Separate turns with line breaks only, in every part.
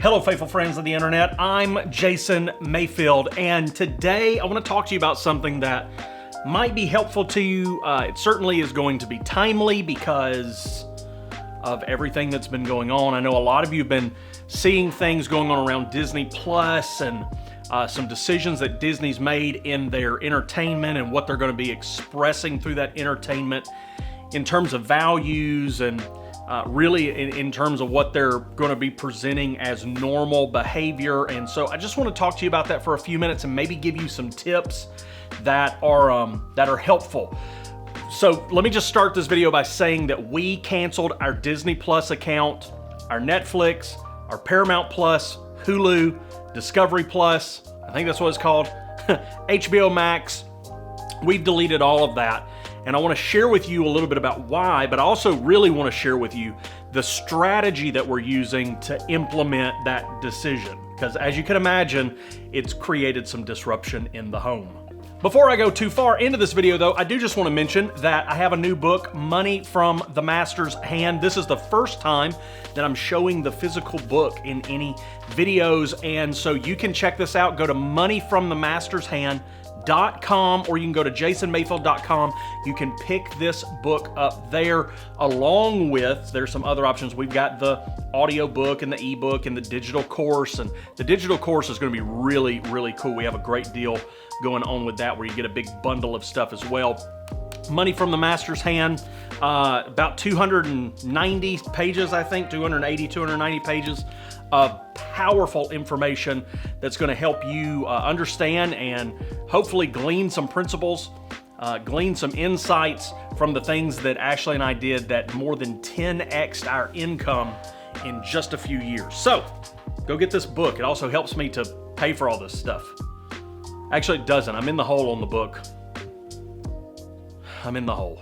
Hello, faithful friends of the internet. I'm Jason Mayfield, and today I want to talk to you about something that might be helpful to you. It certainly is going to be timely because of everything that's been going on. I know a lot of you have been seeing things going on around Disney Plus and some decisions that Disney's made in their entertainment and what they're going to be expressing through that entertainment in terms of values and really in terms of what they're going to be presenting as normal behavior. And so I just want to talk to you about that for a few minutes and maybe give you some tips that are helpful. So let me just start this video by saying that we canceled our Disney Plus account, our Netflix, our Paramount Plus, Hulu, Discovery Plus, I think that's what it's called, HBO Max. We've deleted all of that. And I want to share with you a little bit about why, but I also really want to share with you the strategy that we're using to implement that decision. Because as you can imagine, it's created some disruption in the home. Before I go too far into this video though, I do just want to mention that I have a new book, Money from the Master's Hand. This is the first time that I'm showing the physical book in any videos, and so you can check this out. Go to moneyfromthemastershand.com, or you can go to jasonmayfield.com. You can pick this book up there, along with, there's some other options. We've got the audio book and the ebook and the digital course, and the digital course is going to be really, really cool. We have a great deal going on with that where you get a big bundle of stuff as well. Money from the Master's Hand, about 290 pages, I think, 290 pages of powerful information that's going to help you understand and hopefully glean some principles, glean some insights from the things that Ashley and I did that more than 10x'd our income in just a few years. So go get this book. It also helps me to pay for all this stuff. Actually, it doesn't. I'm in the hole on the book. I'm in the hole.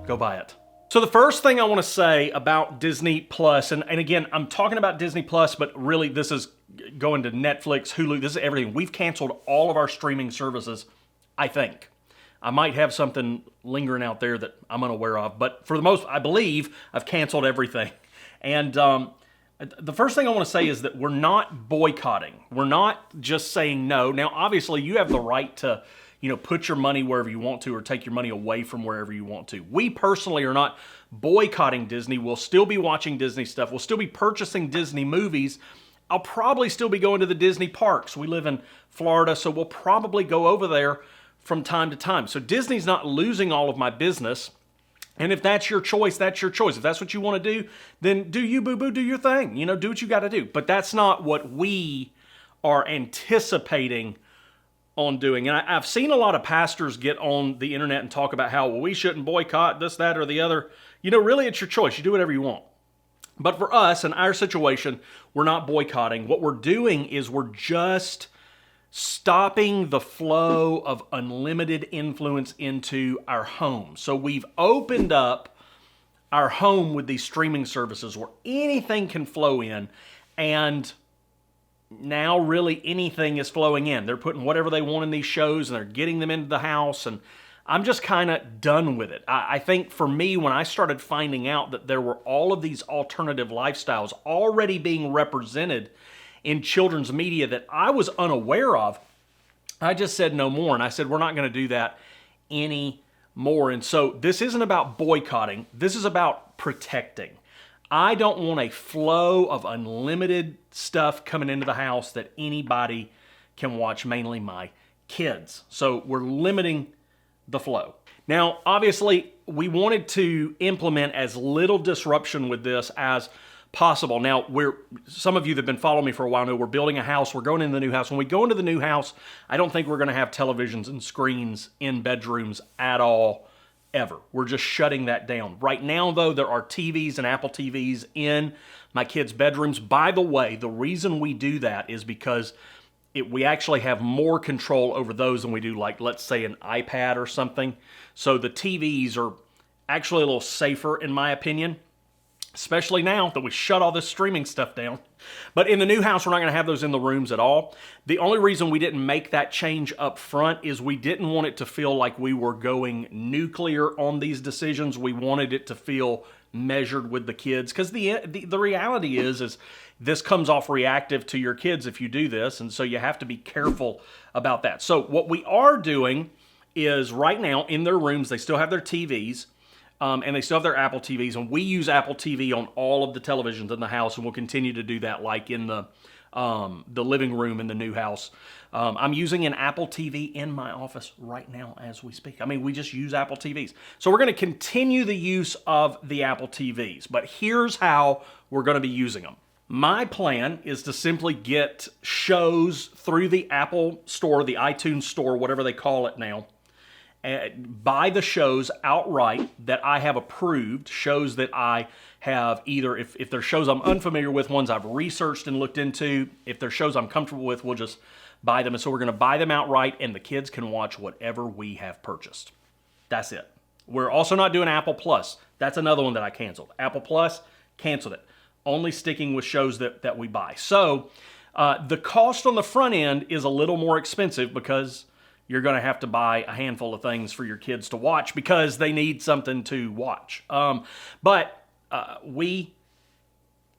Go buy it. So the first thing I want to say about Disney Plus, and again, I'm talking about Disney Plus, but really this is going to Netflix, Hulu, this is everything. We've canceled all of our streaming services, I think. I might have something lingering out there that I'm unaware of, but for the most, I believe I've canceled everything. And the first thing I want to say is that we're not boycotting. We're not just saying no. Now, obviously, you have the right to, put your money wherever you want to or take your money away from wherever you want to. We personally are not boycotting Disney. We'll still be watching Disney stuff. We'll still be purchasing Disney movies. I'll probably still be going to the Disney parks. We live in Florida, so we'll probably go over there from time to time. So Disney's not losing all of my business. And if that's your choice, that's your choice. If that's what you want to do, then do you, boo-boo, do your thing. Do what you got to do. But that's not what we are anticipating on doing. And I've seen a lot of pastors get on the internet and talk about how, well, we shouldn't boycott this, that, or the other. Really, it's your choice. You do whatever you want. But for us, in our situation, we're not boycotting. What we're doing is we're just stopping the flow of unlimited influence into our home. So we've opened up our home with these streaming services where anything can flow in, and now really anything is flowing in. They're putting whatever they want in these shows and they're getting them into the house, and I'm just kind of done with it. I think for me, when I started finding out that there were all of these alternative lifestyles already being represented in children's media that I was unaware of, I just said no more. And I said, we're not going to do that anymore. And so this isn't about boycotting. This is about protecting. I don't want a flow of unlimited stuff coming into the house that anybody can watch, mainly my kids. So we're limiting the flow. Now, obviously, we wanted to implement as little disruption with this as possible. Now, some of you that have been following me for a while know we're building a house. We're going into the new house. When we go into the new house, I don't think we're going to have televisions and screens in bedrooms at all, ever. We're just shutting that down. Right now, though, there are TVs and Apple TVs in my kids' bedrooms. By the way, the reason we do that is because we actually have more control over those than we do, like, let's say, an iPad or something. So the TVs are actually a little safer, in my opinion, especially now that we shut all this streaming stuff down. But in the new house, we're not going to have those in the rooms at all. The only reason we didn't make that change up front is we didn't want it to feel like we were going nuclear on these decisions. We wanted it to feel measured with the kids, because the reality is this comes off reactive to your kids if you do this, and so you have to be careful about that. So what we are doing is right now in their rooms, they still have their TVs, and they still have their Apple TVs, and we use Apple TV on all of the televisions in the house, and we'll continue to do that, like in the living room in the new house. I'm using an Apple TV in my office right now as we speak. I mean, we just use Apple TVs. So we're going to continue the use of the Apple TVs, but here's how we're going to be using them. My plan is to simply get shows through the Apple Store, the iTunes Store, whatever they call it now, and buy the shows outright that I have approved, shows that I have either, if they're shows I'm unfamiliar with, ones I've researched and looked into, if they're shows I'm comfortable with, we'll just buy them. And so we're going to buy them outright, and the kids can watch whatever we have purchased. That's it. We're also not doing Apple Plus. That's another one that I canceled. Apple Plus, canceled it. Only sticking with shows that we buy. So the cost on the front end is a little more expensive because you're going to have to buy a handful of things for your kids to watch because they need something to watch. But we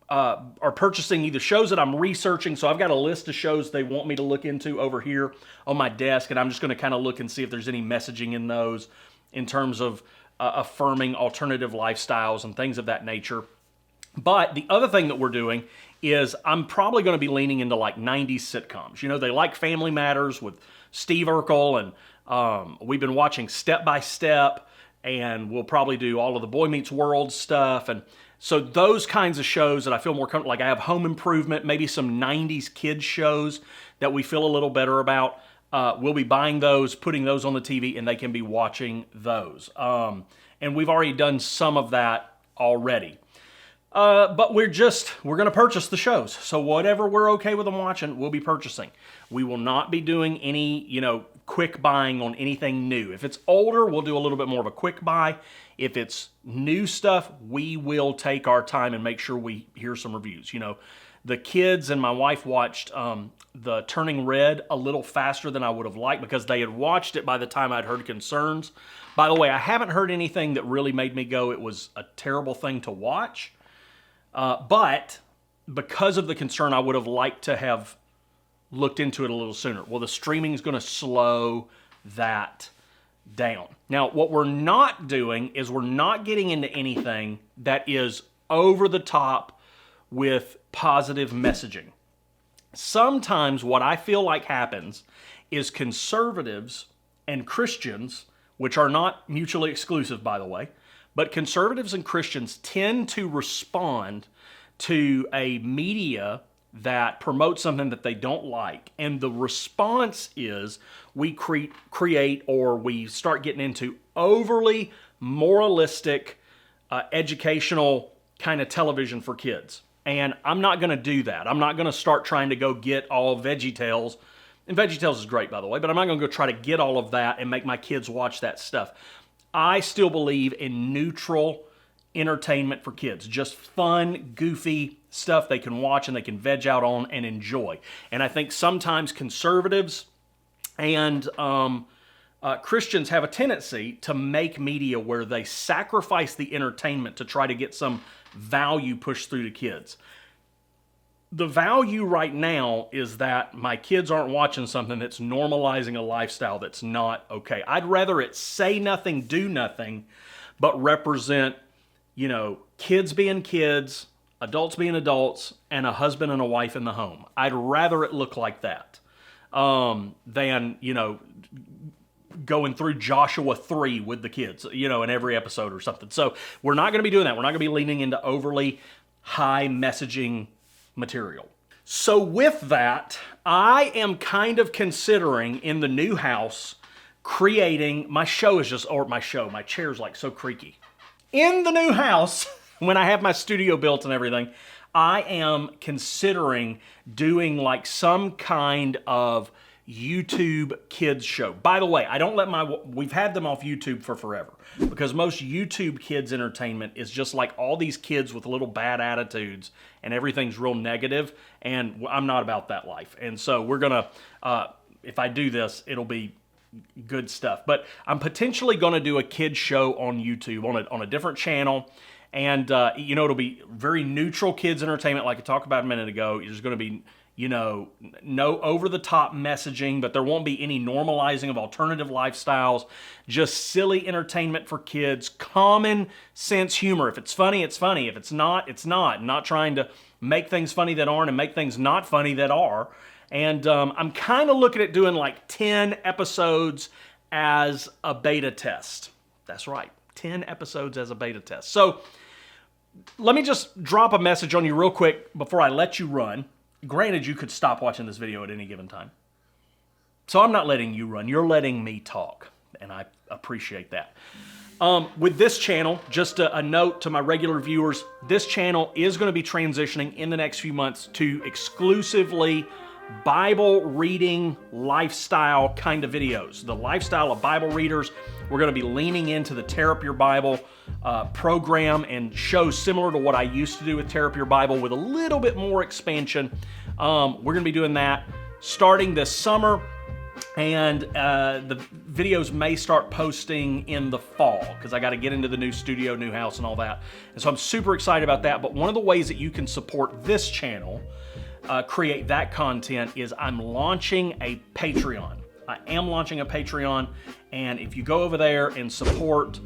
are purchasing either shows that I'm researching. So I've got a list of shows they want me to look into over here on my desk, and I'm just going to kind of look and see if there's any messaging in those in terms of affirming alternative lifestyles and things of that nature. But the other thing that we're doing is I'm probably going to be leaning into like 90s sitcoms. You know, they like Family Matters with Steve Urkel, and we've been watching Step by Step, and we'll probably do all of the Boy Meets World stuff. And so those kinds of shows that I feel more comfortable, like I have Home Improvement, maybe some 90s kids shows that we feel a little better about. We'll be buying those, putting those on the TV, and they can be watching those. And we've already done some of that already. But we're going to purchase the shows. So whatever we're okay with them watching, we'll be purchasing. We will not be doing any, quick buying on anything new. If it's older, we'll do a little bit more of a quick buy. If it's new stuff, we will take our time and make sure we hear some reviews. The kids and my wife watched the Turning Red a little faster than I would have liked because they had watched it by the time I'd heard concerns. By the way, I haven't heard anything that really made me go, it was a terrible thing to watch. But because of the concern, I would have liked to have looked into it a little sooner. Well, the streaming is going to slow that down. Now, what we're not doing is we're not getting into anything that is over the top with positive messaging. Sometimes what I feel like happens is conservatives and Christians, which are not mutually exclusive, by the way, but conservatives and Christians tend to respond to a media that promotes something that they don't like. And the response is we create or we start getting into overly moralistic, educational kind of television for kids. And I'm not going to do that. I'm not going to start trying to go get all VeggieTales. And VeggieTales is great, by the way, but I'm not going to go try to get all of that and make my kids watch that stuff. I still believe in neutral entertainment for kids. Just fun, goofy stuff they can watch and they can veg out on and enjoy. And I think sometimes conservatives and Christians have a tendency to make media where they sacrifice the entertainment to try to get some value pushed through to kids. The value right now is that my kids aren't watching something that's normalizing a lifestyle that's not okay. I'd rather it say nothing, do nothing, but represent, kids being kids, adults being adults, and a husband and a wife in the home. I'd rather it look like that than, going through Joshua 3 with the kids, in every episode or something. So we're not going to be doing that. We're not going to be leaning into overly high messaging material. So with that, I am kind of considering in the new house creating, my chair's like so creaky. In the new house, when I have my studio built and everything, I am considering doing like some kind of YouTube kids show. By the way, we've had them off YouTube for forever because most YouTube kids entertainment is just like all these kids with little bad attitudes and everything's real negative, and I'm not about that life. And so we're gonna, if I do this, it'll be good stuff. But I'm potentially gonna do a kids show on YouTube on a different channel, And, it'll be very neutral kids entertainment like I talked about a minute ago. There's going to be, no over-the-top messaging, but there won't be any normalizing of alternative lifestyles. Just silly entertainment for kids. Common sense humor. If it's funny, it's funny. If it's not, it's not. Not trying to make things funny that aren't and make things not funny that are. And I'm kind of looking at doing like 10 episodes as a beta test. That's right, 10 episodes as a beta test. So let me just drop a message on you real quick before I let you run. Granted, you could stop watching this video at any given time. So I'm not letting you run, you're letting me talk, and I appreciate that. With this channel, just a note to my regular viewers, this channel is going to be transitioning in the next few months to exclusively Bible reading lifestyle kind of videos. The lifestyle of Bible readers. We're going to be leaning into the Tear Up Your Bible program and shows similar to what I used to do with Tear Up Your Bible with a little bit more expansion. We're going to be doing that starting this summer, and the videos may start posting in the fall because I got to get into the new studio, new house, and all that. And so I'm super excited about that. But one of the ways that you can support this channel, create that content, is I'm launching a Patreon. I am launching a Patreon, and if you go over there and support,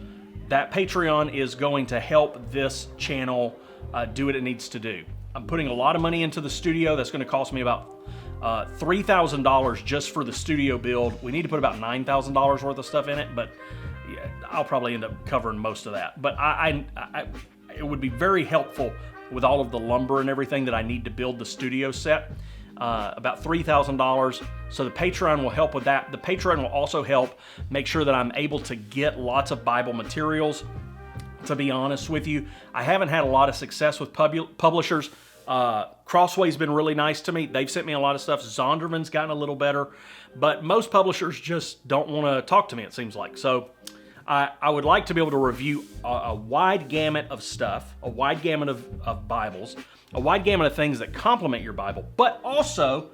that Patreon is going to help this channel do what it needs to do. I'm putting a lot of money into the studio. That's going to cost me about $3,000 just for the studio build. We need to put about $9,000 worth of stuff in it, but yeah, I'll probably end up covering most of that. But it would be very helpful with all of the lumber and everything that I need to build the studio set. About $3,000. So the Patreon will help with that. The Patreon will also help make sure that I'm able to get lots of Bible materials. To be honest with you, I haven't had a lot of success with publishers. Crossway's been really nice to me. They've sent me a lot of stuff. Zondervan's gotten a little better, but most publishers just don't want to talk to me, it seems like. So I would like to be able to review a wide gamut of stuff, a wide gamut of Bibles, a wide gamut of things that complement your Bible, but also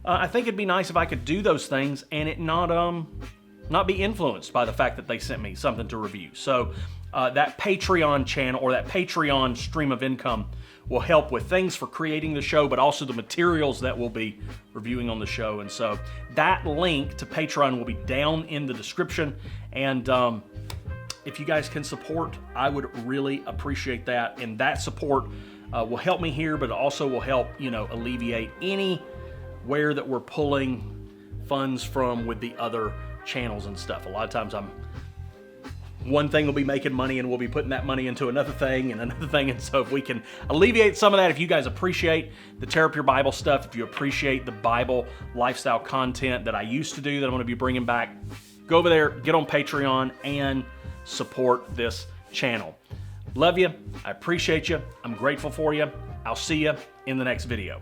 I think it'd be nice if I could do those things and it not be influenced by the fact that they sent me something to review. So that Patreon channel or that Patreon stream of income will help with things for creating the show, but also the materials that we'll be reviewing on the show. And so that link to Patreon will be down in the description. And if you guys can support, I would really appreciate that. And that support will help me here, but it also will help, alleviate anywhere that we're pulling funds from with the other channels and stuff. A lot of times one thing will be making money and we'll be putting that money into another thing and another thing. And so if we can alleviate some of that, if you guys appreciate the Tear Up Your Bible stuff, if you appreciate the Bible lifestyle content that I used to do that I'm going to be bringing back, go over there, get on Patreon, and support this channel. Love you. I appreciate you. I'm grateful for you. I'll see you in the next video.